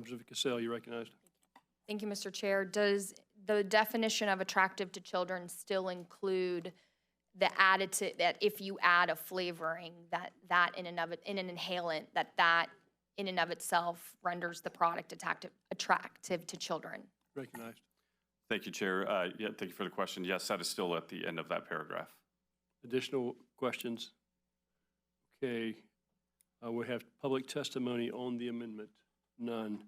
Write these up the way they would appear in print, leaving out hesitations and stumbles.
Representative Cassell, you recognized. Thank you, Mr. Chair. Does the definition of attractive to children still include the additive, that if you add a flavoring, that in an inhalant, that in and of itself renders the product attractive to children? Recognized. Thank you, Chair. Yeah, thank you for the question. Yes, that is still at the end of that paragraph. Additional questions? Okay. We have public testimony on the amendment. None.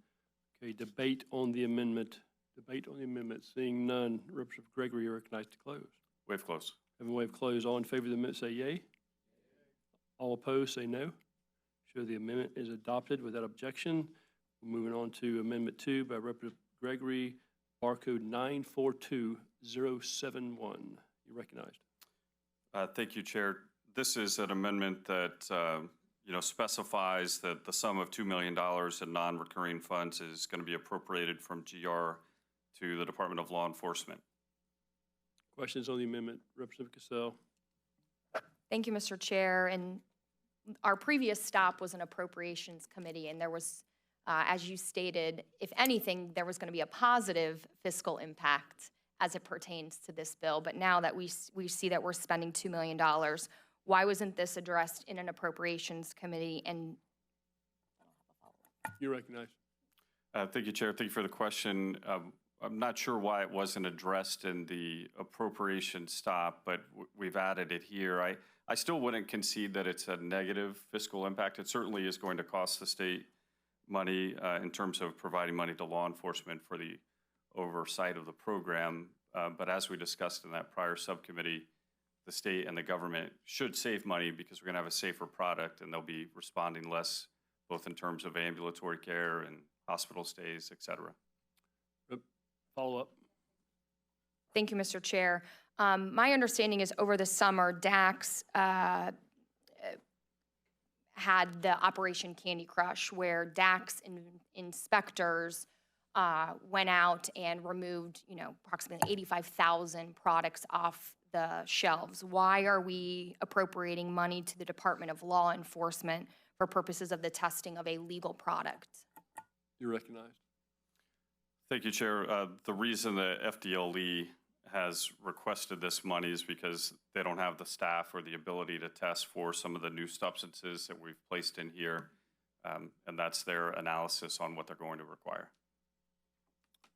Okay, debate on the amendment. Debate on the amendment. Seeing none, Representative Gregory, you're recognized to close. Wave close. Having wave closed, all in favor of the amendment say yea. All opposed say no. Show the amendment is adopted without objection. We're moving on to Amendment 2 by Representative Gregory, barcode 942071. You're recognized. Thank you, Chair. This is an amendment that specifies that the sum of $2 million in non-recurring funds is going to be appropriated from GR to the Department of Law Enforcement. Questions on the amendment? Representative Cassell. Thank you, Mr. Chair. And our previous stop was an appropriations committee, and there was, as you stated, if anything, there was going to be a positive fiscal impact as it pertains to this bill. But now that we see that we're spending $2 million, why wasn't this addressed in an appropriations committee? And You're recognized. Thank you, Chair. Thank you for the question. I'm not sure why it wasn't addressed in the appropriation stop, but we've added it here. I still wouldn't concede that it's a negative fiscal impact. It certainly is going to cost the state money in terms of providing money to law enforcement for the oversight of the program. But as we discussed in that prior subcommittee, the state and the government should save money because we're going to have a safer product, and they'll be responding less, both in terms of ambulatory care and hospital stays, et cetera. Follow up. thank you, Mr. Chair. My understanding is over the summer, DAX had the Operation Candy Crush, where DAX inspectors went out and removed, approximately 85,000 products off the shelves. Why are we appropriating money to the Department of Law Enforcement for purposes of the testing of a legal product? You're recognized. Thank you, Chair. The reason the FDLE has requested this money is because they don't have the staff or the ability to test for some of the new substances that we've placed in here, and that's their analysis on what they're going to require.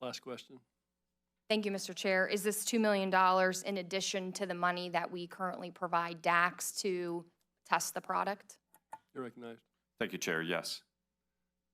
Last question. Thank you, Mr. Chair. Is this $2 million in addition to the money that we currently provide DAX to test the product? You're recognized. Thank you, Chair. Yes.